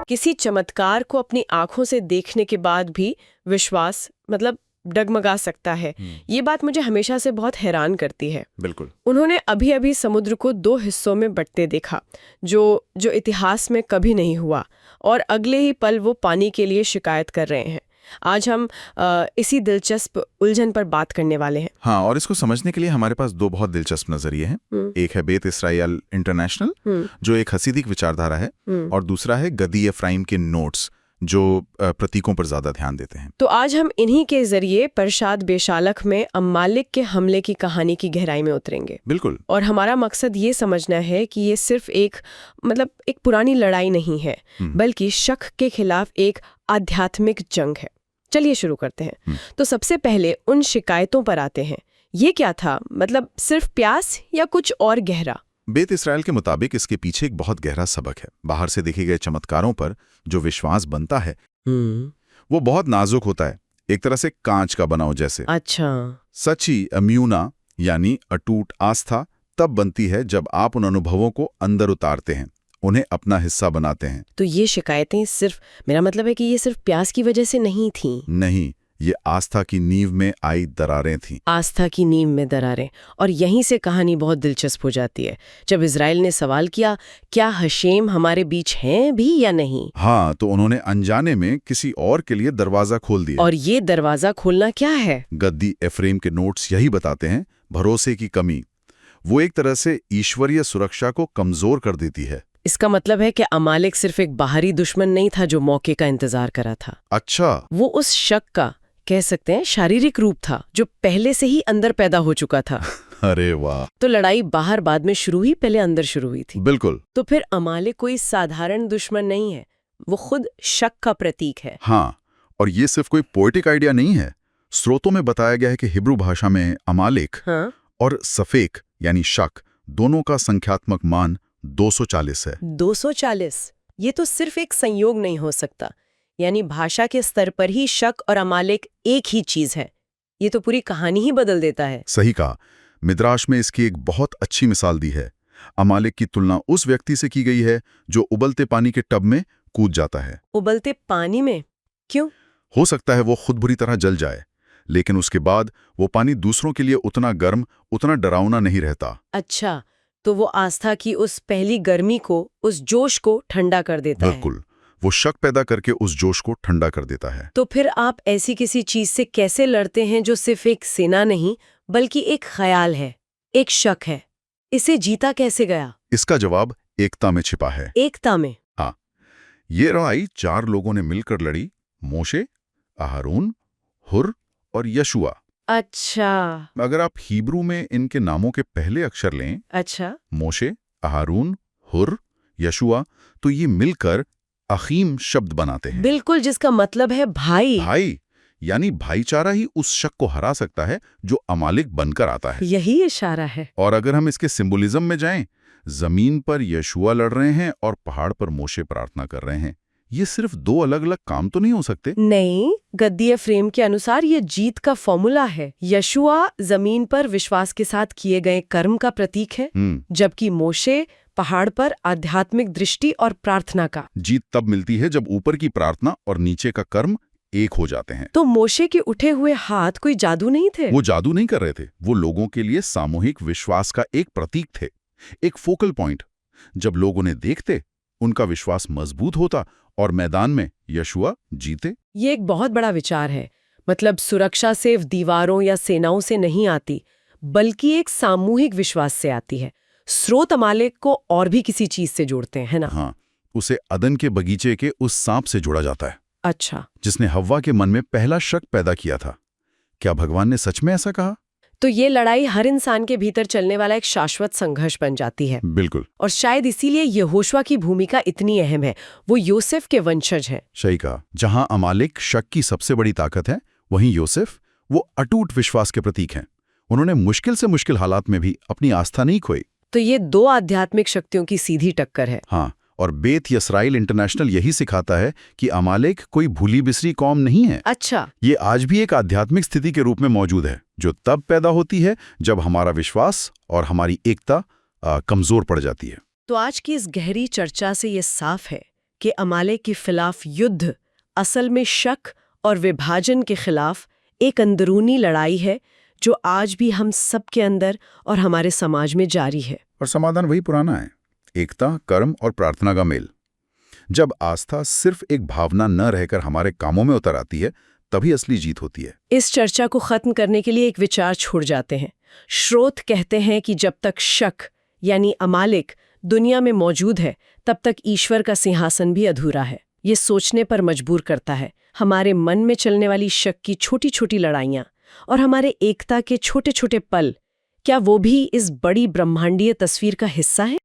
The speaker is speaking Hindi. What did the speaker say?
किसी चमत्कार को अपनी आंखों से देखने के बाद भी विश्वास डगमगा सकता है। ये बात मुझे हमेशा से बहुत हैरान करती है। बिल्कुल। उन्होंने अभी अभी समुद्र को 2 हिस्सों में बंटते देखा, जो इतिहास में कभी नहीं हुआ, और अगले ही पल वो पानी के लिए शिकायत कर रहे हैं। आज हम इसी दिलचस्प उलझन पर बात करने वाले हैं। हाँ, और इसको समझने के लिए हमारे पास 2 बहुत दिलचस्प नजरिए हैं। एक है बेत इसराइल इंटरनेशनल, जो एक हसीदिक विचारधारा है, और दूसरा है गदी एफ्राइम के नोट्स, जो प्रतीकों पर ज्यादा ध्यान देते हैं। तो आज हम इन्हीं के जरिए परशाद बेशालक में अमालिक के हमले की कहानी की गहराई में उतरेंगे। बिल्कुल। और हमारा मकसद ये समझना है कि ये सिर्फ एक पुरानी लड़ाई नहीं है, बल्कि शक के खिलाफ एक आध्यात्मिक जंग है। चलिए शुरू करते हैं। तो सबसे पहले उन शिकायतों पर आते हैं। ये क्या था? सिर्फ प्यास या कुछ और गहरा? बेत इसराइल के मुताबिक इसके पीछे एक बहुत गहरा सबक है। बाहर से देखे गए चमत्कारों पर जो विश्वास बनता है वो बहुत नाजुक होता है, एक तरह से कांच का बनाओ जैसे। अच्छा। सच्ची अम्यूना यानी अटूट आस्था तब बनती है जब आप उन अनुभवों को अंदर उतारते हैं, उन्हें अपना हिस्सा बनाते हैं। तो ये शिकायतें मेरा मतलब है कि ये सिर्फ प्यास की वजह से नहीं थी। नहीं, ये आस्था की नींव में आई दरारें थीं। आस्था की नींव में दरारें। और यहीं से कहानी बहुत दिलचस्प हो जाती है। जब इजराइल ने सवाल किया, क्या हशेम हमारे बीच हैं भी या नहीं? हाँ, तो उन्होंने अनजाने में किसी और के लिए दरवाजा खोल दिया। और ये दरवाजा खोलना क्या है? गद्दी एफ्रेम के नोट्स यही बताते हैं, भरोसे की कमी। वो एक तरह से ईश्वरीय सुरक्षा को कमजोर कर देती है। इसका मतलब है कि अमालिक सिर्फ एक बाहरी दुश्मन नहीं था जो मौके का इंतजार करा था। अच्छा। वो उस शक का, कह सकते हैं, शारीरिक रूप था जो पहले से ही अंदर पैदा हो चुका था। अरे वाह। तो लड़ाई बाहर बाद में शुरू हुई, पहले अंदर शुरू हुई थी। बिल्कुल। तो फिर अमालिक कोई साधारण दुश्मन नहीं है, वो खुद शक का प्रतीक है। हाँ, और ये सिर्फ कोई पोएटिक आइडिया नहीं है। स्रोतों में बताया गया है कि हिब्रू भाषा में अमालिक और सफेक यानी शक दोनों का संख्यात्मक मान 240 है। 240? ये तो सिर्फ एक संयोग नहीं हो सकता। यानी भाषा के स्तर पर ही शक और अमालिक एक ही चीज है। ये तो पूरी कहानी ही बदल देता है। सही कहा। मिद्राश में इसकी एक बहुत अच्छी मिसाल दी है। अमालिक की तुलना उस व्यक्ति से की गई है जो उबलते पानी के टब में कूद जाता है। उबलते पानी में? क्यों? हो सकता है वो खुद बुरी तरह जल जाए, लेकिन उसके बाद वो पानी दूसरों के लिए उतना गर्म, उतना डरावना नहीं रहता। अच्छा, तो वो आस्था की उस पहली गर्मी को, उस जोश को ठंडा कर देता है। बिल्कुल, वो शक पैदा करके उस जोश को ठंडा कर देता है। तो फिर आप ऐसी किसी चीज से कैसे लड़ते हैं जो सिर्फ एक सेना नहीं बल्कि एक ख्याल है, एक शक है? इसे जीता कैसे गया? इसका जवाब एकता में छिपा है। एकता में? हाँ, ये लड़ाई 4 लोगों ने मिलकर लड़ी। मोशे, अहारून, हुर और यशुआ। अच्छा। अगर आप हिब्रू में इनके नामों के पहले अक्षर लें, अच्छा, मोशे, अहारून, हुर, यशुआ, तो ये मिलकर अखीम शब्द बनाते हैं। बिल्कुल, जिसका मतलब है भाई। भाई, यानी भाईचारा ही उस शक को हरा सकता है जो अमालिक बनकर आता है। यही इशारा है। और अगर हम इसके सिंबोलिज्म में जाएं, जमीन पर यशुआ लड़ रहे हैं और पहाड़ पर मोशे प्रार्थना कर रहे हैं। ये सिर्फ 2 अलग अलग काम तो नहीं हो सकते। नहीं, गद्दी फ्रेम के अनुसार ये जीत का फॉर्मूला है। यशुआ जमीन पर विश्वास के साथ किए गए कर्म का प्रतीक है, जबकि मोशे पहाड़ पर आध्यात्मिक दृष्टि और प्रार्थना का। जीत तब मिलती है जब ऊपर की प्रार्थना और नीचे का कर्म एक हो जाते हैं। तो मोशे के उठे हुए हाथ कोई जादू नहीं थे? वो जादू नहीं कर रहे थे, वो लोगों के लिए सामूहिक विश्वास का एक प्रतीक थे, एक फोकल पॉइंट। जब लोग उन्हें देखते, उनका विश्वास मजबूत होता और मैदान में यशुआ जीते। ये एक बहुत बड़ा विचार है। मतलब सुरक्षा सिर्फ दीवारों या सेनाओं से नहीं आती, बल्कि एक सामूहिक विश्वास से आती है। स्रोत अमालिक को और भी किसी चीज से जोड़ते हैं, है ना? हाँ, उसे अदन के बगीचे के उस सांप से जोड़ा जाता है। अच्छा। जिसने हव्वा के मन में पहला शक पैदा किया था। क्या भगवान ने सच में ऐसा कहा? तो ये लड़ाई हर इंसान के भीतर चलने वाला एक शाश्वत संघर्ष बन जाती है। बिल्कुल। और शायद इसीलिए यहोशुआ की भूमिका इतनी अहम है। वो योसेफ के वंशज हैं। सही कहा। जहां अमालिक शक की सबसे बड़ी ताकत है, वहीं योसेफ वो अटूट विश्वास के प्रतीक हैं। उन्होंने मुश्किल से मुश्किल हालात में भी अपनी आस्था नहीं खोई। तो ये 2 आध्यात्मिक शक्तियों की सीधी टक्कर है। हाँ, और बेत इसराइल इंटरनेशनल यही सिखाता है कि अमालिक कोई भूली बिसरी कौम नहीं है। अच्छा। ये आज भी एक आध्यात्मिक स्थिति के रूप में मौजूद है, जो तब पैदा होती है जब हमारा विश्वास और हमारी एकता कमजोर पड़ जाती है। तो आज की इस गहरी चर्चा से ये साफ है कि अमालेक के खिलाफ युद्ध असल में शक और विभाजन के खिलाफ एक अंदरूनी लड़ाई है जो आज भी हम सबके अंदर और हमारे समाज में जारी है। और समाधान वही पुराना है, एकता, कर्म और प्रार्थना का मेल। जब आस्था सिर्फ एक भावना न रहकर हमारे कामों में उतर आती है, तभी असली जीत होती है। इस चर्चा को खत्म करने के लिए एक विचार छोड़ जाते हैं। श्रोत कहते हैं कि जब तक शक यानी अमालेक दुनिया में मौजूद है, तब तक ईश्वर का सिंहासन भी अधूरा है। ये सोचने पर मजबूर करता है, हमारे मन में चलने वाली शक की छोटी छोटी लड़ाइयाँ और हमारे एकता के छोटे छोटे पल, क्या वो भी इस बड़ी ब्रह्मांडीय तस्वीर का हिस्सा है?